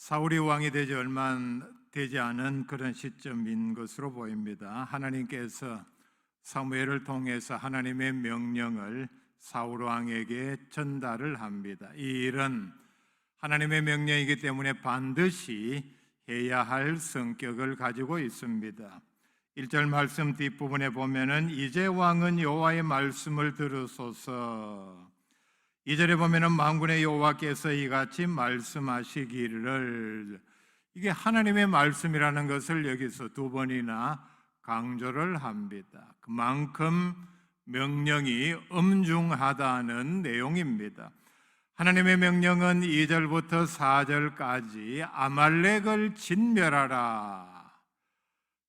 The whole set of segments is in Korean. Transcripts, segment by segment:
사울이 왕이 되지 얼마 되지 않은 그런 시점인 것으로 보입니다. 하나님께서 사무엘을 통해서 하나님의 명령을 사울 왕에게 전달을 합니다. 이 일은 하나님의 명령이기 때문에 반드시 해야 할 성격을 가지고 있습니다. 1절 말씀 뒷부분에 보면은 이제 왕은 여호와의 말씀을 들으소서. 2절에 보면은 만군의 여호와께서 이같이 말씀하시기를, 이게 하나님의 말씀이라는 것을 여기서 두 번이나 강조를 합니다. 그만큼 명령이 엄중하다는 내용입니다. 하나님의 명령은 2절부터 4절까지 아말렉을 진멸하라.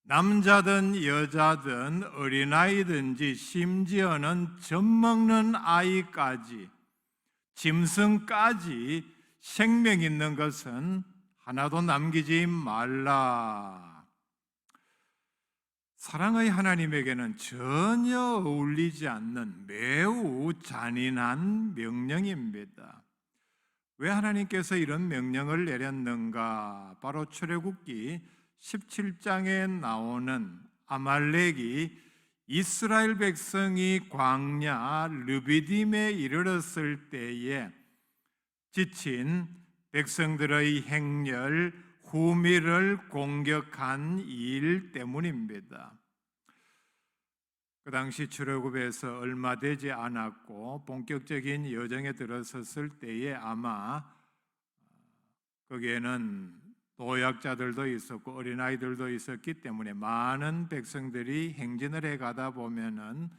남자든 여자든 어린아이든지 심지어는 젖먹는 아이까지, 짐승까지 생명 있는 것은 하나도 남기지 말라. 사랑의 하나님에게는 전혀 어울리지 않는 매우 잔인한 명령입니다. 왜 하나님께서 이런 명령을 내렸는가? 바로 출애굽기 17장에 나오는 아말렉이 이스라엘 백성이 광야 르비딤에 이르렀을 때에 지친 백성들의 행렬 후미를 공격한 일 때문입니다. 그 당시 출애굽에서 얼마 되지 않았고 본격적인 여정에 들어섰을 때에 아마 거기에는 도약자들도 있었고 어린아이들도 있었기 때문에 많은 백성들이 행진을 해가다 보면은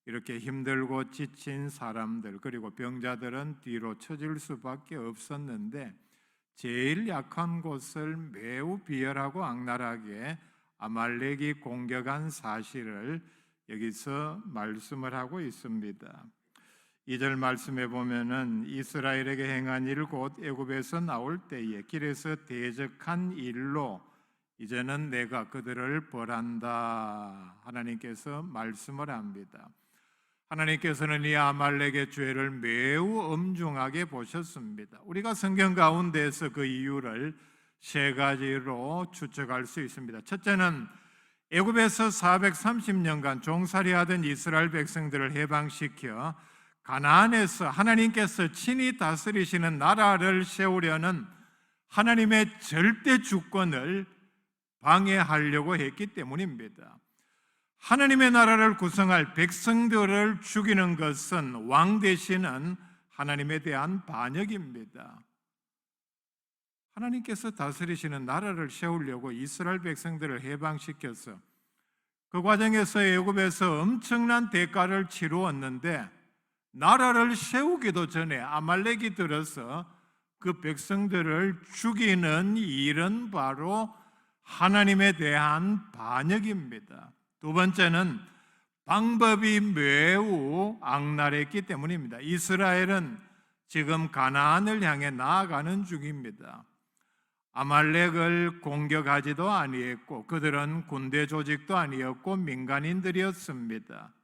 이렇게 힘들고 지친 사람들 그리고 병자들은 뒤로 처질 수밖에 없었는데, 제일 약한 곳을 매우 비열하고 악랄하게 아말렉이 공격한 사실을 여기서 말씀을 하고 있습니다. 2절 말씀에 보면은 이스라엘에게 행한 일 곧 애굽에서 나올 때에 길에서 대적한 일로 이제는 내가 그들을 벌한다. 하나님께서 말씀을 합니다. 하나님께서는 이 아말렉의 죄를 매우 엄중하게 보셨습니다. 우리가 성경 가운데서 그 이유를 세 가지로 추측할 수 있습니다. 첫째는 애굽에서 430년간 종살이하던 이스라엘 백성들을 해방시켜 가나안에서 하나님께서 친히 다스리시는 나라를 세우려는 하나님의 절대 주권을 방해하려고 했기 때문입니다. 하나님의 나라를 구성할 백성들을 죽이는 것은 왕 되시는 하나님에 대한 반역입니다. 하나님께서 다스리시는 나라를 세우려고 이스라엘 백성들을 해방시켜서 그 과정에서 애굽에서 엄청난 대가를 치루었는데, 나라를 세우기도 전에 아말렉이 들어서 그 백성들을 죽이는 일은 바로 하나님에 대한 반역입니다. 두 번째는 방법이 매우 악랄했기 때문입니다. 이스라엘은 지금 가나안을 향해 나아가는 중입니다. 아말렉을 공격하지도 아니했고 그들은 군대 조직도 아니었고 민간인들이었습니다.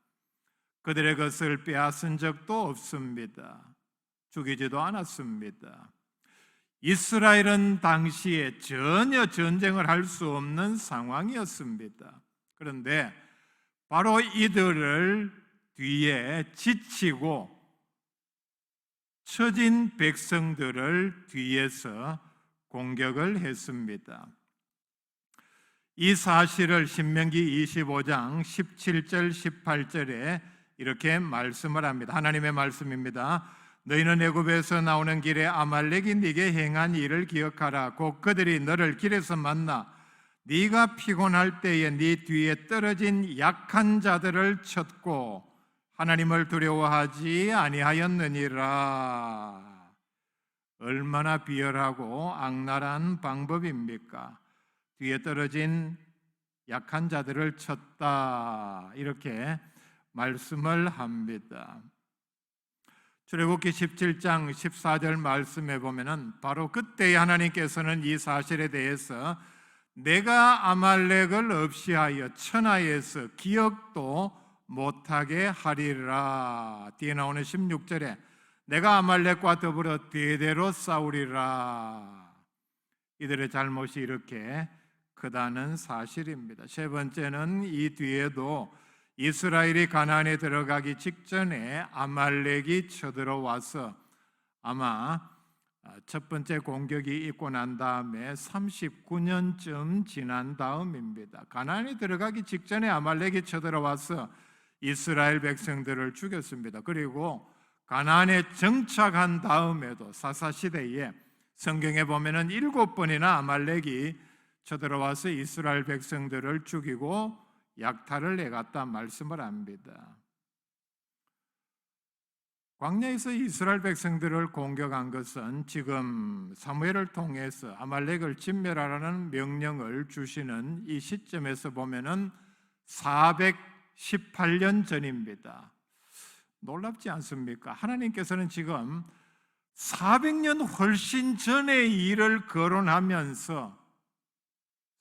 그들의 것을 빼앗은 적도 없습니다. 죽이지도 않았습니다. 이스라엘은 당시에 전혀 전쟁을 할 수 없는 상황이었습니다. 그런데 바로 이들을 뒤에 지치고 처진 백성들을 뒤에서 공격을 했습니다. 이 사실을 신명기 25장 17절 18절에 이렇게 말씀을 합니다. 하나님의 말씀입니다. 너희는 애굽에서 나오는 길에 아말렉이 네게 행한 일을 기억하라. 곧 그들이 너를 길에서 만나 네가 피곤할 때에 네 뒤에 떨어진 약한 자들을 쳤고 하나님을 두려워하지 아니하였느니라. 얼마나 비열하고 악랄한 방법입니까? 뒤에 떨어진 약한 자들을 쳤다, 이렇게 말씀을 합니다. 출애굽기 17장 14절 말씀에 보면은 바로 그때 하나님께서는 이 사실에 대해서 내가 아말렉을 없이하여 천하에서 기억도 못하게 하리라. 뒤에 나오는 16절에 내가 아말렉과 더불어 대대로 싸우리라. 이들의 잘못이 이렇게 크다는 사실입니다. 세 번째는 이 뒤에도 이스라엘이 가나안에 들어가기 직전에 아말렉이 쳐들어와서 아마 첫 번째 공격이 있고 난 다음에 39년쯤 지난 다음입니다. 가나안에 들어가기 직전에 아말렉이 쳐들어와서 이스라엘 백성들을 죽였습니다. 그리고 가나안에 정착한 다음에도 사사시대에 성경에 보면은 7번이나 아말렉이 쳐들어와서 이스라엘 백성들을 죽이고 약탈을 해갔다 말씀을 합니다. 광야에서 이스라엘 백성들을 공격한 것은 지금 사무엘을 통해서 아말렉을 진멸하라는 명령을 주시는 이 시점에서 보면은 418년 전입니다. 놀랍지 않습니까? 하나님께서는 지금 400년 훨씬 전의 일을 거론하면서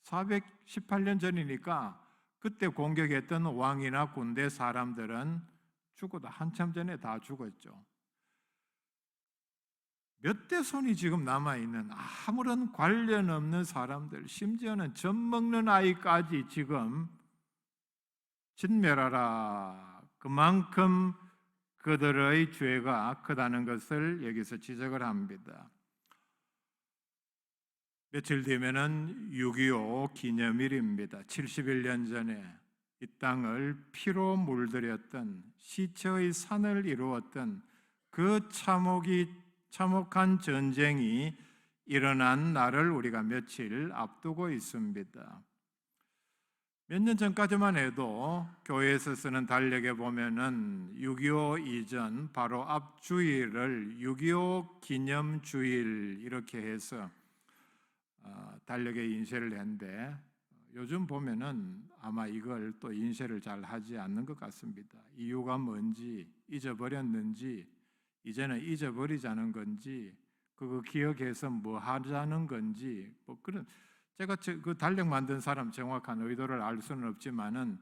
418년 전이니까 그때 공격했던 왕이나 군대 사람들은 죽어도 한참 전에 다 죽었죠. 몇 대 손이 지금 남아있는 아무런 관련 없는 사람들, 심지어는 젖 먹는 아이까지 지금 진멸하라. 그만큼 그들의 죄가 크다는 것을 여기서 지적을 합니다. 며칠 뒤면은 6.25 기념일입니다. 71년 전에 이 땅을 피로 물들였던 시체의 산을 이루었던 그 참혹한 전쟁이 일어난 날을 우리가 며칠 앞두고 있습니다. 몇 년 전까지만 해도 교회에서 쓰는 달력에 보면은 6.25 이전 바로 앞 주일을 6.25 기념주일 이렇게 해서 달력에 인쇄를 했는데 요즘 보면은 아마 이걸 또 인쇄를 잘 하지 않는 것 같습니다. 이유가 뭔지, 잊어버렸는지, 이제는 잊어버리자는 건지, 그거 기억해서 뭐 하자는 건지, 뭐 그런 제가 그 달력 만든 사람 정확한 의도를 알 수는 없지만은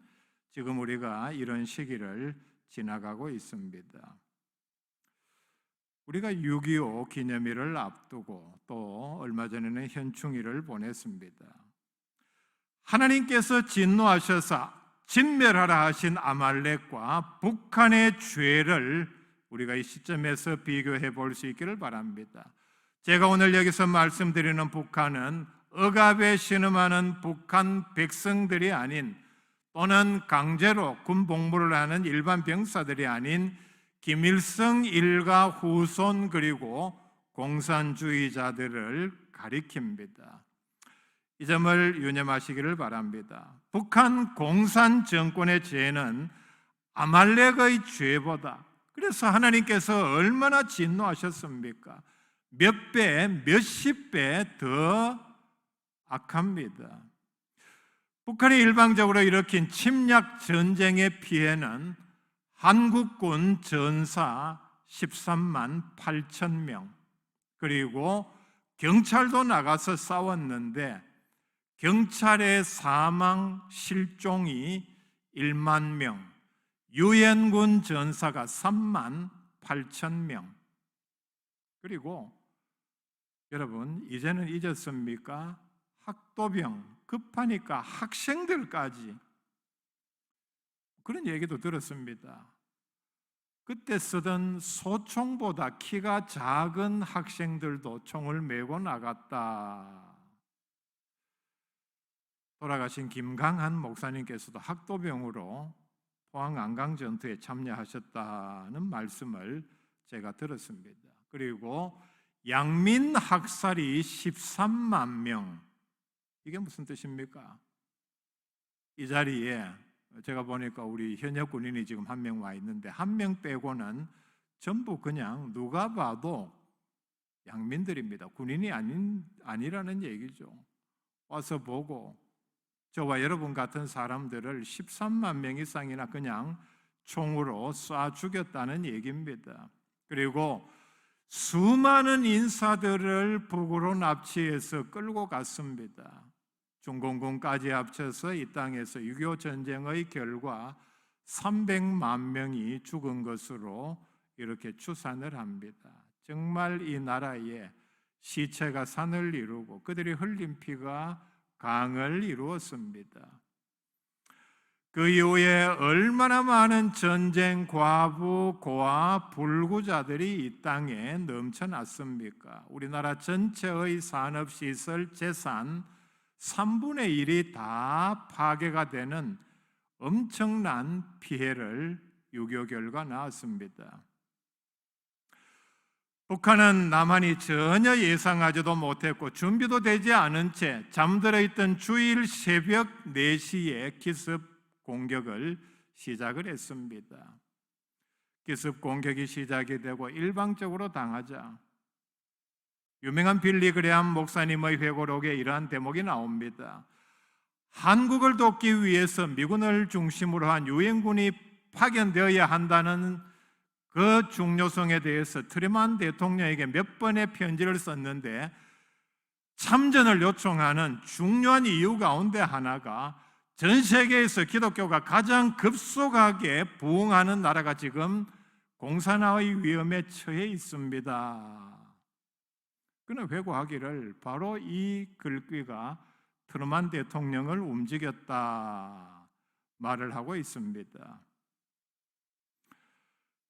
지금 우리가 이런 시기를 지나가고 있습니다. 우리가 6.25 기념일을 앞두고 또 얼마 전에는 현충일을 보냈습니다. 하나님께서 진노하셔서 진멸하라 하신 아말렉과 북한의 죄를 우리가 이 시점에서 비교해 볼 수 있기를 바랍니다. 제가 오늘 여기서 말씀드리는 북한은 억압에 신음하는 북한 백성들이 아닌 또는 강제로 군 복무를 하는 일반 병사들이 아닌 김일성 일가 후손 그리고 공산주의자들을 가리킵니다. 이 점을 유념하시기를 바랍니다. 북한 공산 정권의 죄는 아말렉의 죄보다 그래서 하나님께서 얼마나 진노하셨습니까? 몇 배, 몇십 배 더 악합니다. 북한이 일방적으로 일으킨 침략 전쟁의 피해는 한국군 전사 13만 8천 명 그리고 경찰도 나가서 싸웠는데 경찰의 사망 실종이 1만 명, 유엔군 전사가 3만 8천 명. 그리고 여러분 이제는 잊었습니까? 학도병, 급하니까 학생들까지 그런 얘기도 들었습니다. 그때 쓰던 소총보다 키가 작은 학생들도 총을 메고 나갔다. 돌아가신 김강한 목사님께서도 학도병으로 포항 안강 전투에 참여하셨다는 말씀을 제가 들었습니다. 그리고 양민 학살이 13만 명. 이게 무슨 뜻입니까? 이 자리에 제가 보니까 우리 현역 군인이 지금 한 명 와 있는데 한 명 빼고는 전부 그냥 누가 봐도 양민들입니다. 군인이 아니라는 얘기죠. 와서 보고 저와 여러분 같은 사람들을 13만 명 이상이나 그냥 총으로 쏴 죽였다는 얘기입니다. 그리고 수많은 인사들을 북으로 납치해서 끌고 갔습니다. 중공군까지 합쳐서 이 땅에서 6.25 전쟁의 결과 300만 명이 죽은 것으로 이렇게 추산을 합니다. 정말 이 나라에 시체가 산을 이루고 그들이 흘린 피가 강을 이루었습니다. 그 이후에 얼마나 많은 전쟁, 과부, 고아, 불구자들이 이 땅에 넘쳐났습니까? 우리나라 전체의 산업시설, 재산 3분의 1이 다 파괴가 되는 엄청난 피해를 6.25 결과 낳았습니다. 북한은 남한이 전혀 예상하지도 못했고 준비도 되지 않은 채 잠들어 있던 주일 새벽 4시에 기습 공격을 시작을 했습니다. 기습 공격이 시작이 되고 일방적으로 당하자 유명한 빌리 그레함 목사님의 회고록에 이러한 대목이 나옵니다. 한국을 돕기 위해서 미군을 중심으로 한 유엔군이 파견되어야 한다는 그 중요성에 대해서 트루먼 대통령에게 몇 번의 편지를 썼는데 참전을 요청하는 중요한 이유 가운데 하나가 전 세계에서 기독교가 가장 급속하게 부흥하는 나라가 지금 공산화의 위험에 처해 있습니다. 그는 회고하기를 바로 이 글귀가 트루먼 대통령을 움직였다 말을 하고 있습니다.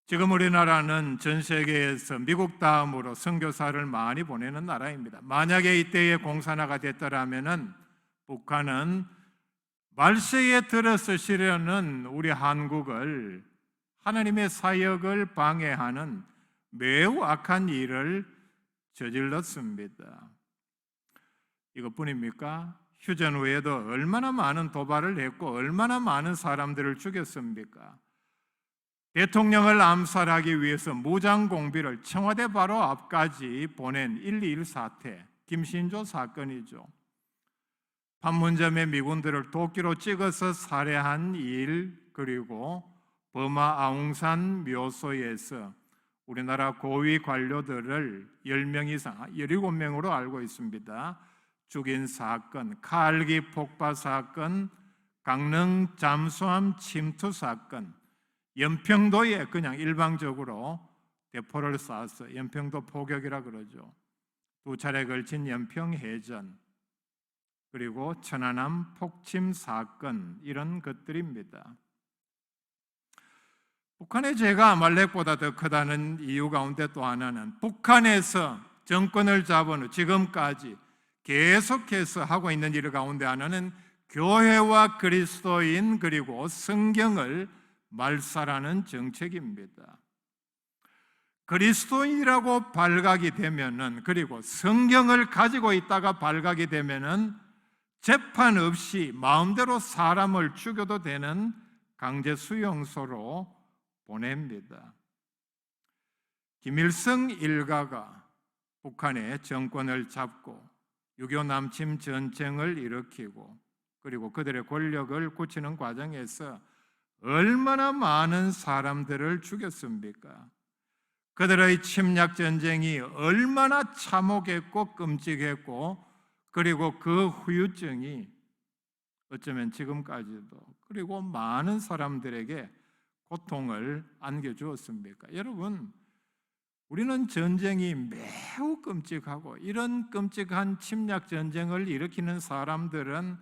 지금 우리나라는 전 세계에서 미국 다음으로 선교사를 많이 보내는 나라입니다. 만약에 이때에 공산화가 됐더라면 북한은 말세에 들어서시려는 우리 한국을 하나님의 사역을 방해하는 매우 악한 일을 저질렀습니다. 이것뿐입니까? 휴전 후에도 얼마나 많은 도발을 했고 얼마나 많은 사람들을 죽였습니까? 대통령을 암살하기 위해서 무장 공비를 청와대 바로 앞까지 보낸 1.21 사태, 김신조 사건이죠. 판문점의 미군들을 도끼로 찍어서 살해한 일, 그리고 버마 아웅산 묘소에서 우리나라 고위 관료들을 10명 이상, 17명으로 알고 있습니다. 죽인 사건, 칼기 폭파 사건, 강릉 잠수함 침투 사건, 연평도에 그냥 일방적으로 대포를 쏴서 연평도 포격이라 그러죠. 2차례 걸친 연평해전, 그리고 천안함 폭침 사건, 이런 것들입니다. 북한의 죄가 아말렉보다 더 크다는 이유 가운데 또 하나는 북한에서 정권을 잡은 후 지금까지 계속해서 하고 있는 일 가운데 하나는 교회와 그리스도인 그리고 성경을 말살하는 정책입니다. 그리스도인이라고 발각이 되면은, 그리고 성경을 가지고 있다가 발각이 되면은 재판 없이 마음대로 사람을 죽여도 되는 강제 수용소로 보냅니다. 김일성 일가가 북한의 정권을 잡고 6.25 남침 전쟁을 일으키고 그리고 그들의 권력을 굳히는 과정에서 얼마나 많은 사람들을 죽였습니까? 그들의 침략 전쟁이 얼마나 참혹했고 끔찍했고 그리고 그 후유증이 어쩌면 지금까지도 그리고 많은 사람들에게 고통을 안겨주었습니까? 여러분, 우리는 전쟁이 매우 끔찍하고 이런 끔찍한 침략 전쟁을 일으키는 사람들은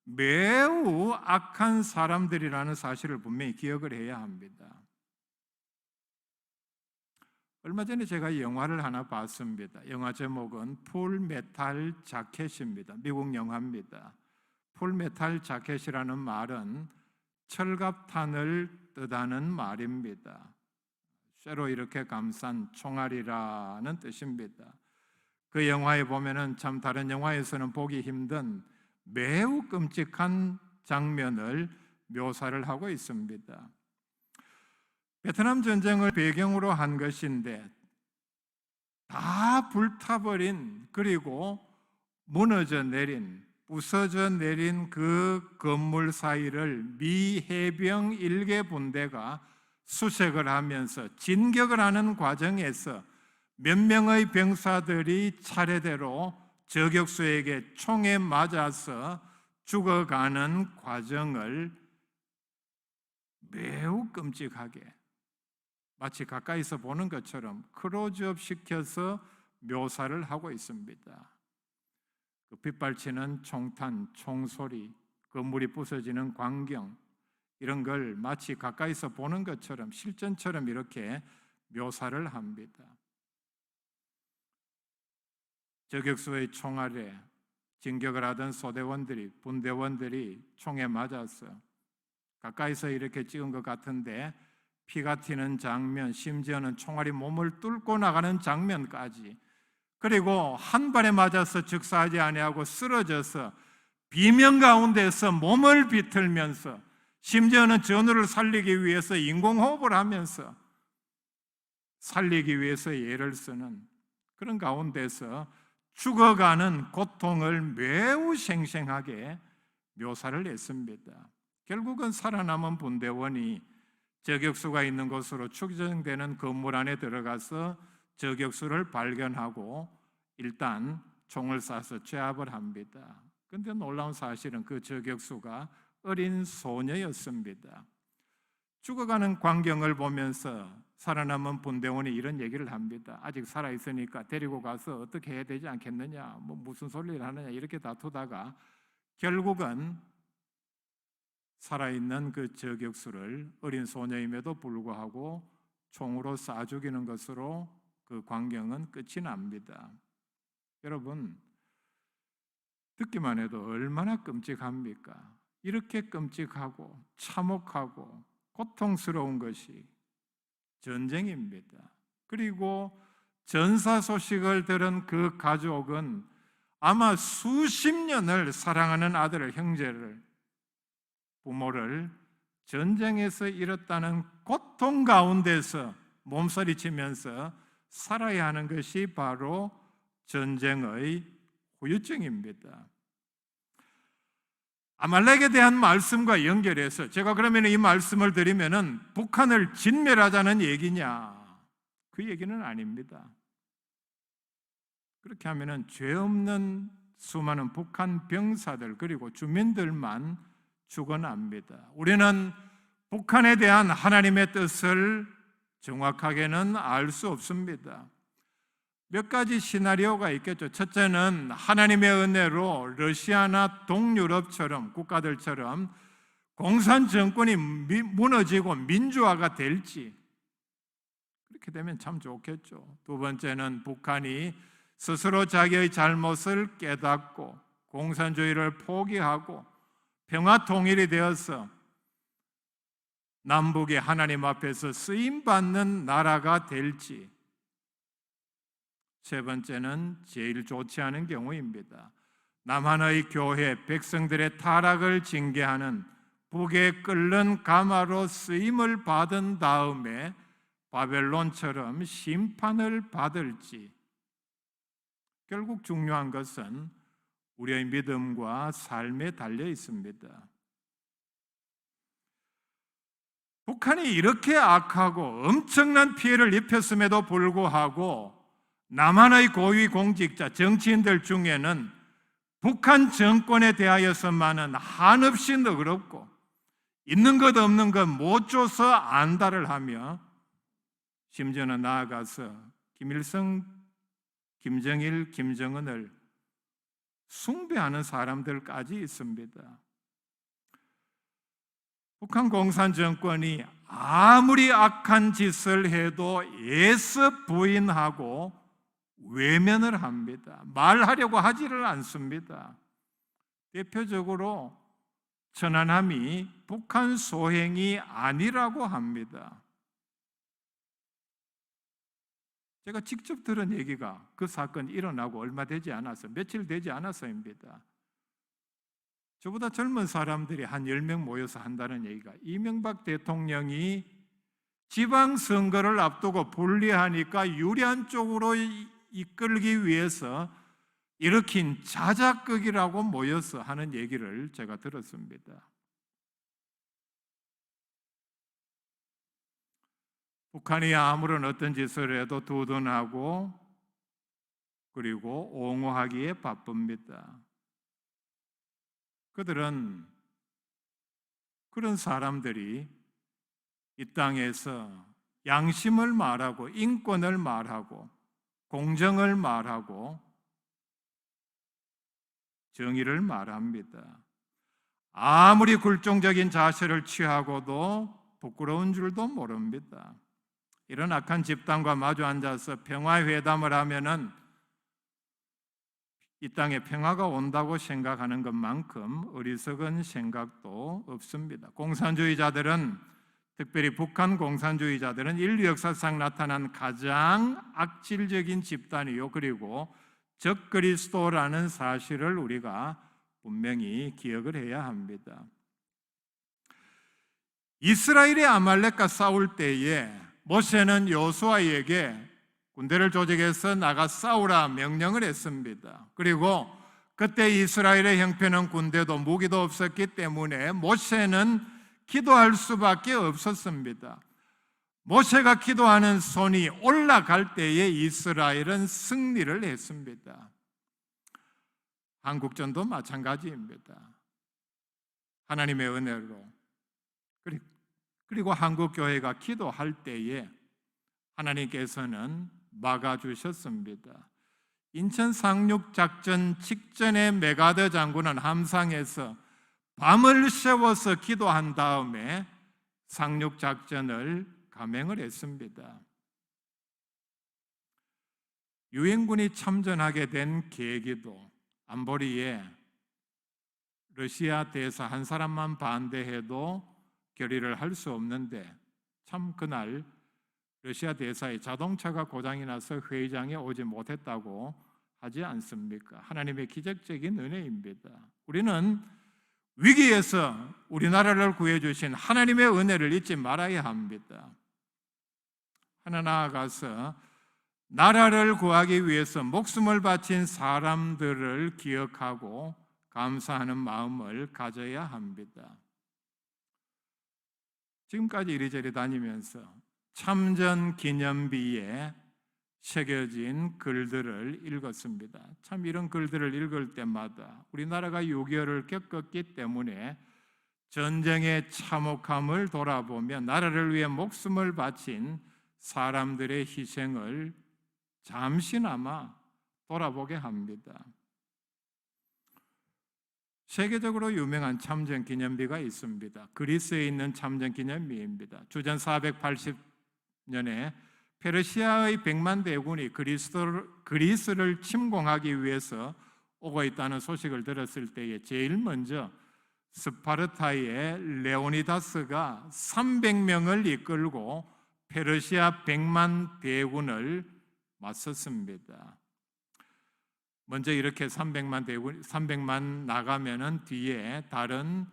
매우 악한 사람들이라는 사실을 분명히 기억을 해야 합니다. 얼마 전에 제가 영화를 하나 봤습니다. 영화 제목은 풀메탈 자켓입니다. 미국 영화입니다. 풀메탈 자켓이라는 말은 철갑탄을 뜻하는 말입니다. 쇠로 이렇게 감싼 총알이라는 뜻입니다. 그 영화에 보면은 참 다른 영화에서는 보기 힘든 매우 끔찍한 장면을 묘사를 하고 있습니다. 베트남 전쟁을 배경으로 한 것인데 다 불타버린 그리고 무너져 내린 부서져 내린 그 건물 사이를 미 해병 1개 분대가 수색을 하면서 진격을 하는 과정에서 몇 명의 병사들이 차례대로 저격수에게 총에 맞아서 죽어가는 과정을 매우 끔찍하게 마치 가까이서 보는 것처럼 클로즈업 시켜서 묘사를 하고 있습니다. 그 빗발치는 총탄, 총소리, 건물이 부서지는 광경, 이런 걸 마치 가까이서 보는 것처럼 실전처럼 이렇게 묘사를 합니다. 저격수의 총알에 진격을 하던 소대원들이, 분대원들이 총에 맞아서 가까이서 이렇게 찍은 것 같은데 피가 튀는 장면, 심지어는 총알이 몸을 뚫고 나가는 장면까지, 그리고 한 발에 맞아서 즉사하지 아니하고 쓰러져서 비명 가운데서 몸을 비틀면서, 심지어는 전우를 살리기 위해서 인공호흡을 하면서 살리기 위해서 애를 쓰는 그런 가운데서 죽어가는 고통을 매우 생생하게 묘사를 했습니다. 결국은 살아남은 분대원이 저격수가 있는 곳으로 추정되는 건물 안에 들어가서 저격수를 발견하고 일단 총을 쏴서 제압을 합니다. 그런데 놀라운 사실은 그 저격수가 어린 소녀였습니다. 죽어가는 광경을 보면서 살아남은 분대원이 이런 얘기를 합니다. 아직 살아있으니까 데리고 가서 어떻게 해야 되지 않겠느냐, 무슨 소리를 하느냐 이렇게 다투다가 결국은 살아있는 그 저격수를 어린 소녀임에도 불구하고 총으로 쏴 죽이는 것으로 그 광경은 끝이 납니다. 여러분, 듣기만 해도 얼마나 끔찍합니까? 이렇게 끔찍하고 참혹하고 고통스러운 것이 전쟁입니다. 그리고 전사 소식을 들은 그 가족은 아마 수십 년을 사랑하는 아들을, 형제를, 부모를 전쟁에서 잃었다는 고통 가운데서 몸서리치면서 살아야 하는 것이 바로 전쟁의 후유증입니다. 아말렉에 대한 말씀과 연결해서 제가 그러면 이 말씀을 드리면은 북한을 진멸하자는 얘기냐? 그 얘기는 아닙니다. 그렇게 하면은 죄 없는 수많은 북한 병사들 그리고 주민들만 죽어납니다. 우리는 북한에 대한 하나님의 뜻을 정확하게는 알 수 없습니다. 몇 가지 시나리오가 있겠죠. 첫째는 하나님의 은혜로 러시아나 동유럽처럼 국가들처럼 공산 정권이 무너지고 민주화가 될지, 그렇게 되면 참 좋겠죠. 두 번째는 북한이 스스로 자기의 잘못을 깨닫고 공산주의를 포기하고 평화 통일이 되어서 남북이 하나님 앞에서 쓰임받는 나라가 될지, 세 번째는 제일 좋지 않은 경우입니다. 남한의 교회 백성들의 타락을 징계하는 북에 끓는 가마로 쓰임을 받은 다음에 바벨론처럼 심판을 받을지. 결국 중요한 것은 우리의 믿음과 삶에 달려 있습니다. 북한이 이렇게 악하고 엄청난 피해를 입혔음에도 불구하고 남한의 고위 공직자, 정치인들 중에는 북한 정권에 대하여서만은 한없이 너그럽고 있는 것 없는 것 못 줘서 안달을 하며 심지어는 나아가서 김일성, 김정일, 김정은을 숭배하는 사람들까지 있습니다. 북한 공산 정권이 아무리 악한 짓을 해도 애써 부인하고 외면을 합니다. 말하려고 하지를 않습니다. 대표적으로 천안함이 북한 소행이 아니라고 합니다. 제가 직접 들은 얘기가 그 사건이 일어나고 얼마 되지 않아서, 며칠 되지 않아서입니다. 저보다 젊은 사람들이 한 10명 모여서 한다는 얘기가, 이명박 대통령이 지방선거를 앞두고 불리하니까 유리한 쪽으로 이끌기 위해서 일으킨 자작극이라고 모여서 하는 얘기를 제가 들었습니다. 북한이 아무런 어떤 짓을 해도 두둔하고 그리고 옹호하기에 바쁩니다. 그들은 그런 사람들이 이 땅에서 양심을 말하고 인권을 말하고 공정을 말하고 정의를 말합니다. 아무리 굴종적인 자세를 취하고도 부끄러운 줄도 모릅니다. 이런 악한 집단과 마주 앉아서 평화회담을 하면은 이 땅에 평화가 온다고 생각하는 것만큼 어리석은 생각도 없습니다. 공산주의자들은, 특별히 북한 공산주의자들은 인류 역사상 나타난 가장 악질적인 집단이요, 그리고 적그리스도라는 사실을 우리가 분명히 기억을 해야 합니다. 이스라엘의 아말렉과 싸울 때에 모세는 여호수아에게 군대를 조직해서 나가 싸우라 명령을 했습니다. 그리고 그때 이스라엘의 형편은 군대도 무기도 없었기 때문에 모세는 기도할 수밖에 없었습니다. 모세가 기도하는 손이 올라갈 때에 이스라엘은 승리를 했습니다. 한국전도 마찬가지입니다. 하나님의 은혜로, 그리고 한국교회가 기도할 때에 하나님께서는 막아주셨습니다. 인천 상륙작전 직전에 메가더 장군은 함상에서 밤을 새워서 기도한 다음에 상륙작전을 감행을 했습니다. 유엔군이 참전하게 된 계기도 안보리에 러시아 대사 한 사람만 반대해도 결의를 할 수 없는데 참 그날 러시아 대사의 자동차가 고장이 나서 회의장에 오지 못했다고 하지 않습니까? 하나님의 기적적인 은혜입니다. 우리는 위기에서 우리나라를 구해주신 하나님의 은혜를 잊지 말아야 합니다. 하나 나아가서 나라를 구하기 위해서 목숨을 바친 사람들을 기억하고 감사하는 마음을 가져야 합니다. 지금까지 이리저리 다니면서 참전 기념비에 새겨진 글들을 읽었습니다. 참 이런 글들을 읽을 때마다 우리나라가 6.25를 겪었기 때문에 전쟁의 참혹함을 돌아보며 나라를 위해 목숨을 바친 사람들의 희생을 잠시나마 돌아보게 합니다. 세계적으로 유명한 참전 기념비가 있습니다. 그리스에 있는 참전 기념비입니다. 주전 480년에 페르시아의 100만 대군이 그리스를 침공하기 위해서 오고 있다는 소식을 들었을 때에 제일 먼저 스파르타의 레오니다스가 300명을 이끌고 페르시아 100만 대군을 맞섰습니다. 먼저 이렇게 300만 나가면은 뒤에 다른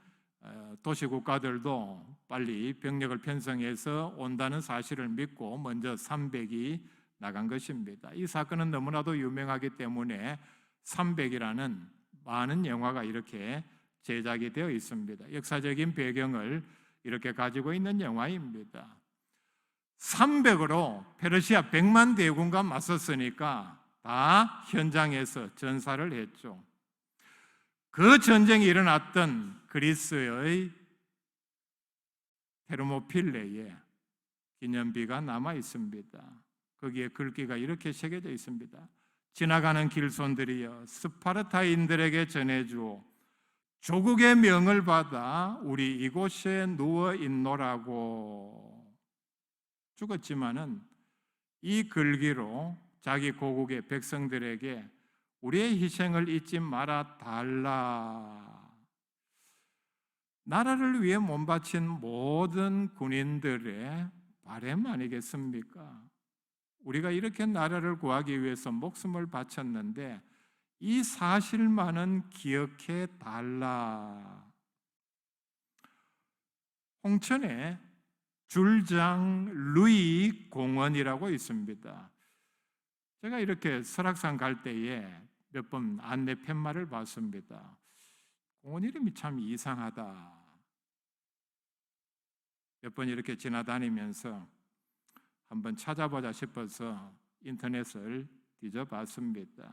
도시 국가들도 빨리 병력을 편성해서 온다는 사실을 믿고 먼저 300이 나간 것입니다. 이 사건은 너무나도 유명하기 때문에 300이라는 많은 영화가 이렇게 제작이 되어 있습니다. 역사적인 배경을 이렇게 가지고 있는 영화입니다. 300으로 페르시아 100만 대군과 맞섰으니까 다 현장에서 전사를 했죠. 그 전쟁이 일어났던 그리스의 테르모필레에 기념비가 남아 있습니다. 거기에 글귀가 이렇게 새겨져 있습니다. 지나가는 길손들이여 스파르타인들에게 전해주오. 조국의 명을 받아 우리 이곳에 누워 있노라고. 죽었지만은 이 글귀로 자기 고국의 백성들에게 우리의 희생을 잊지 말아 달라. 나라를 위해 몸바친 모든 군인들의 바람 아니겠습니까? 우리가 이렇게 나라를 구하기 위해서 목숨을 바쳤는데 이 사실만은 기억해 달라. 홍천에 줄장 루이 공원이라고 있습니다. 제가 이렇게 설악산 갈 때에 몇 번 안내 팻말을 봤습니다. 공원 이름이 참 이상하다. 몇 번 이렇게 지나다니면서 한번 찾아보자 싶어서 인터넷을 뒤져봤습니다.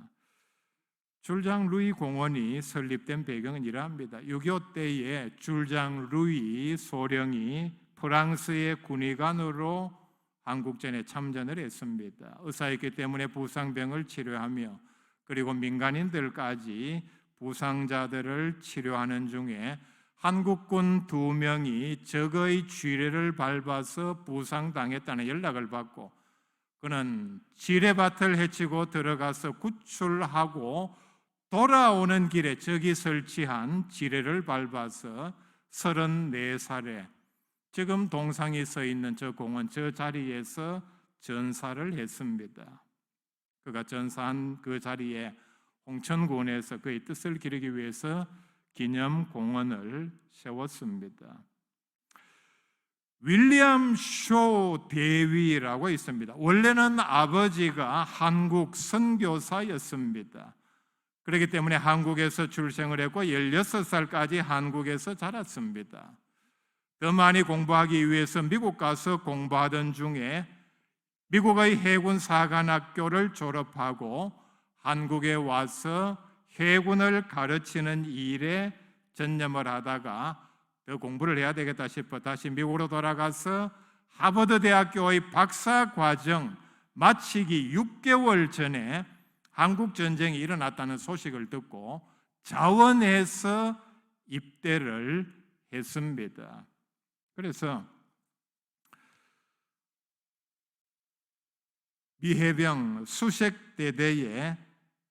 줄장 루이 공원이 설립된 배경은 이러합니다. 6.25 때에 줄장 루이 소령이 프랑스의 군의관으로 한국전에 참전을 했습니다. 의사였기 때문에 부상병을 치료하며 그리고 민간인들까지 부상자들을 치료하는 중에 한국군 2명이 적의 쥐레를 밟아서 부상당했다는 연락을 받고 그는 지뢰밭을 헤치고 들어가서 구출하고 돌아오는 길에 적이 설치한 지뢰를 밟아서 34살에 지금 동상이 서 있는 저 공원 저 자리에서 전사를 했습니다. 그가 전사한 그 자리에 홍천군에서 그의 뜻을 기리기 위해서 기념 공원을 세웠습니다. 윌리엄 쇼 대위라고 있습니다. 원래는 아버지가 한국 선교사였습니다. 그렇기 때문에 한국에서 출생을 했고 16살까지 한국에서 자랐습니다. 더 많이 공부하기 위해서 미국 가서 공부하던 중에 미국의 해군 사관학교를 졸업하고 한국에 와서 해군을 가르치는 일에 전념을 하다가 더 공부를 해야 되겠다 싶어 다시 미국으로 돌아가서 하버드 대학교의 박사 과정 마치기 6개월 전에 한국 전쟁이 일어났다는 소식을 듣고 자원해서 입대를 했습니다. 그래서 미해병 수색대대에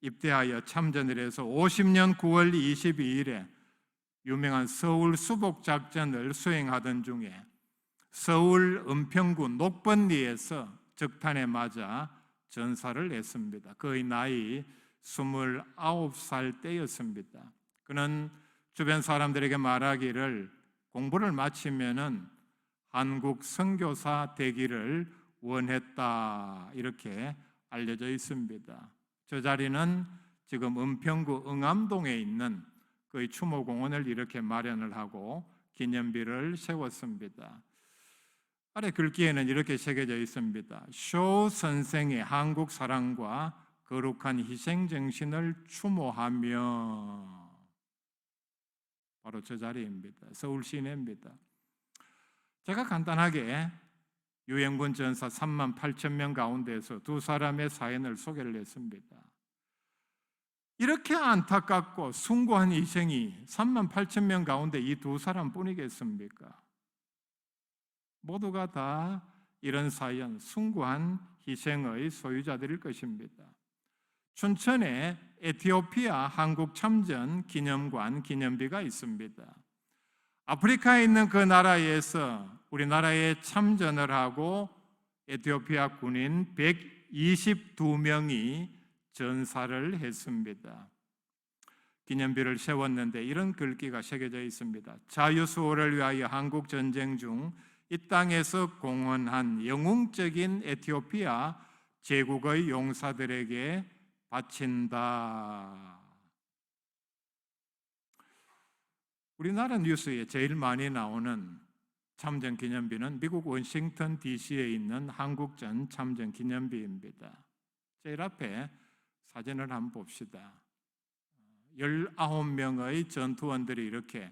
입대하여 참전을 해서 50년 9월 22일에 유명한 서울 수복작전을 수행하던 중에 서울 은평구 녹번리에서 적탄에 맞아 전사를 했습니다. 그의 나이 29살 때였습니다. 그는 주변 사람들에게 말하기를 공부를 마치면은 한국 선교사 되기를 원했다 이렇게 알려져 있습니다. 저 자리는 지금 은평구 응암동에 있는 그의 추모공원을 이렇게 마련을 하고 기념비를 세웠습니다. 아래 글귀에는 이렇게 새겨져 있습니다. 쇼 선생의 한국 사랑과 거룩한 희생 정신을 추모하며 바로 저 자리입니다. 서울 시내입니다. 제가 간단하게 유엔군 전사 38,000명 가운데서 두 사람의 사연을 소개를 했습니다. 이렇게 안타깝고 숭고한 희생이 38,000명 가운데 이 두 사람뿐이겠습니까? 모두가 다 이런 사연, 숭고한 희생의 소유자들일 것입니다. 춘천에 에티오피아 한국 참전 기념관 기념비가 있습니다. 아프리카에 있는 그 나라에서 우리나라에 참전을 하고 에티오피아 군인 122명이 전사를 했습니다. 기념비를 세웠는데 이런 글귀가 새겨져 있습니다. 자유수호를 위하여 한국 전쟁 중 이 땅에서 공헌한 영웅적인 에티오피아 제국의 용사들에게 바친다. 우리나라 뉴스에 제일 많이 나오는 참전 기념비는 미국 워싱턴 DC에 있는 한국전 참전 기념비입니다. 제일 앞에 사진을 한번 봅시다. 19명의 전투원들이 이렇게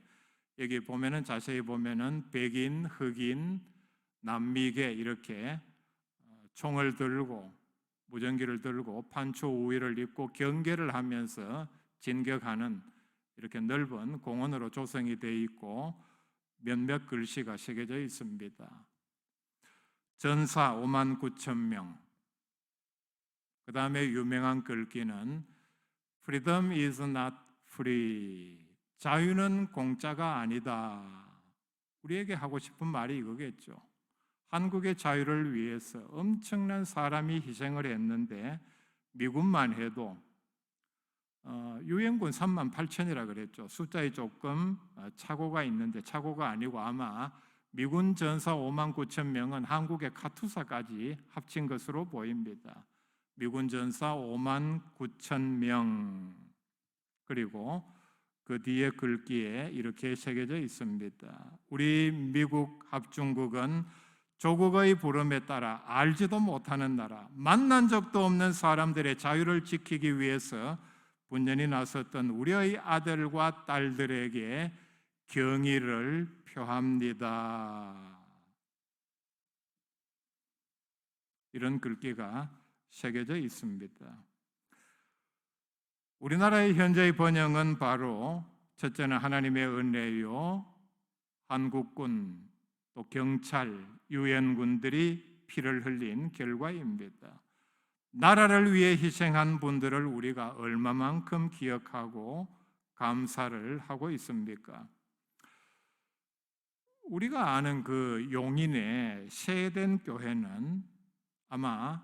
여기 보면은 자세히 보면은 백인, 흑인, 남미계 이렇게 총을 들고 무전기를 들고 판초 우위를 입고 경계를 하면서 진격하는 이렇게 넓은 공원으로 조성이 되어 있고 몇몇 글씨가 새겨져 있습니다. 전사 59,000명. 그 다음에 유명한 글귀는 Freedom is not free. 자유는 공짜가 아니다. 우리에게 하고 싶은 말이 이거겠죠. 한국의 자유를 위해서 엄청난 사람이 희생을 했는데 미군만 해도 유엔군 38,000이라 그랬죠. 숫자에 조금 착오가 있는데 착오가 아니고 아마 미군 전사 59,000명은 한국의 카투사까지 합친 것으로 보입니다. 미군 전사 59,000명. 그리고 그 뒤에 글귀에 이렇게 새겨져 있습니다. 우리 미국 합중국은 조국의 부름에 따라 알지도 못하는 나라, 만난 적도 없는 사람들의 자유를 지키기 위해서 분연히 나섰던 우리의 아들과 딸들에게 경의를 표합니다. 이런 글귀가 새겨져 있습니다. 우리나라의 현재의 번영은 바로 첫째는 하나님의 은혜요, 한국군, 또 경찰, 유엔군들이 피를 흘린 결과입니다. 나라를 위해 희생한 분들을 우리가 얼마만큼 기억하고 감사를 하고 있습니까? 우리가 아는 그 용인의 세eden 교회는 아마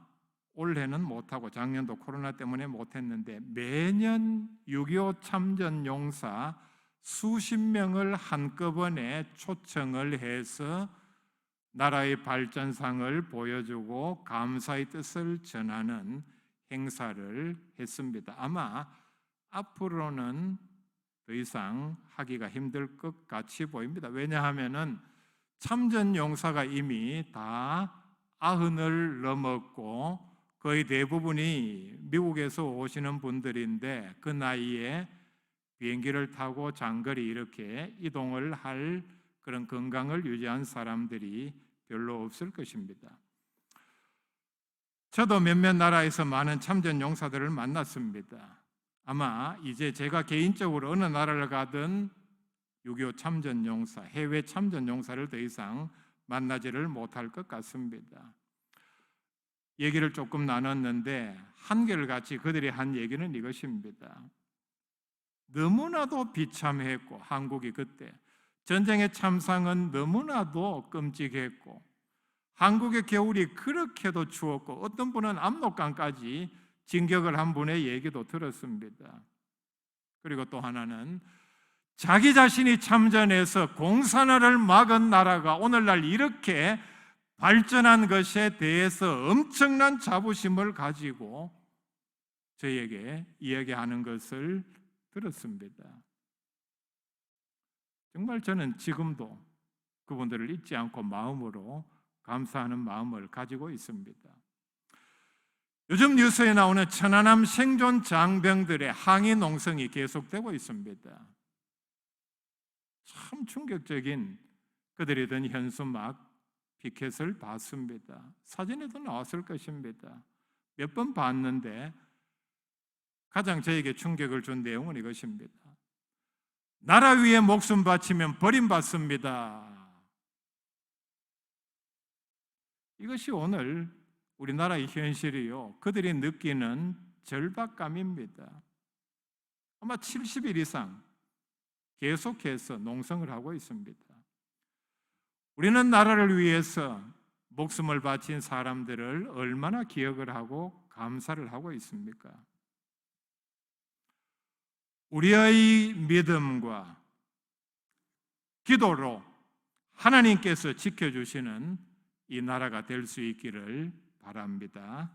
올해는 못하고 작년도 코로나 때문에 못했는데 매년 6.25 참전 용사 수십 명을 한꺼번에 초청을 해서 나라의 발전상을 보여주고 감사의 뜻을 전하는 행사를 했습니다. 아마 앞으로는 더 이상 하기가 힘들 것 같이 보입니다. 왜냐하면 참전 용사가 이미 다 90을 넘었고 거의 대부분이 미국에서 오시는 분들인데 그 나이에 비행기를 타고 장거리 이렇게 이동을 할 그런 건강을 유지한 사람들이 별로 없을 것입니다. 저도 몇몇 나라에서 많은 참전 용사들을 만났습니다. 아마 이제 제가 개인적으로 어느 나라를 가든 6.25 참전 용사, 해외 참전 용사를 더 이상 만나지를 못할 것 같습니다. 얘기를 조금 나눴는데 한결같이 그들이 한 얘기는 이것입니다. 너무나도 비참했고 한국이 그때 전쟁의 참상은 너무나도 끔찍했고 한국의 겨울이 그렇게도 추웠고 어떤 분은 압록강까지 진격을 한 분의 얘기도 들었습니다. 그리고 또 하나는 자기 자신이 참전해서 공산화를 막은 나라가 오늘날 이렇게 발전한 것에 대해서 엄청난 자부심을 가지고 저에게 이야기하는 것을 들었습니다. 정말 저는 지금도 그분들을 잊지 않고 마음으로 감사하는 마음을 가지고 있습니다. 요즘 뉴스에 나오는 천안함 생존 장병들의 항의 농성이 계속되고 있습니다. 참 충격적인 그들이 든 현수막 피켓을 봤습니다. 사진에도 나왔을 것입니다. 몇 번 봤는데 가장 저에게 충격을 준 내용은 이것입니다. 나라 위에 목숨 바치면 버림받습니다. 이것이 오늘 우리나라의 현실이요. 그들이 느끼는 절박감입니다. 아마 70일 이상 계속해서 농성을 하고 있습니다. 우리는 나라를 위해서 목숨을 바친 사람들을 얼마나 기억을 하고 감사를 하고 있습니까? 우리의 믿음과 기도로 하나님께서 지켜주시는 이 나라가 될 수 있기를 바랍니다.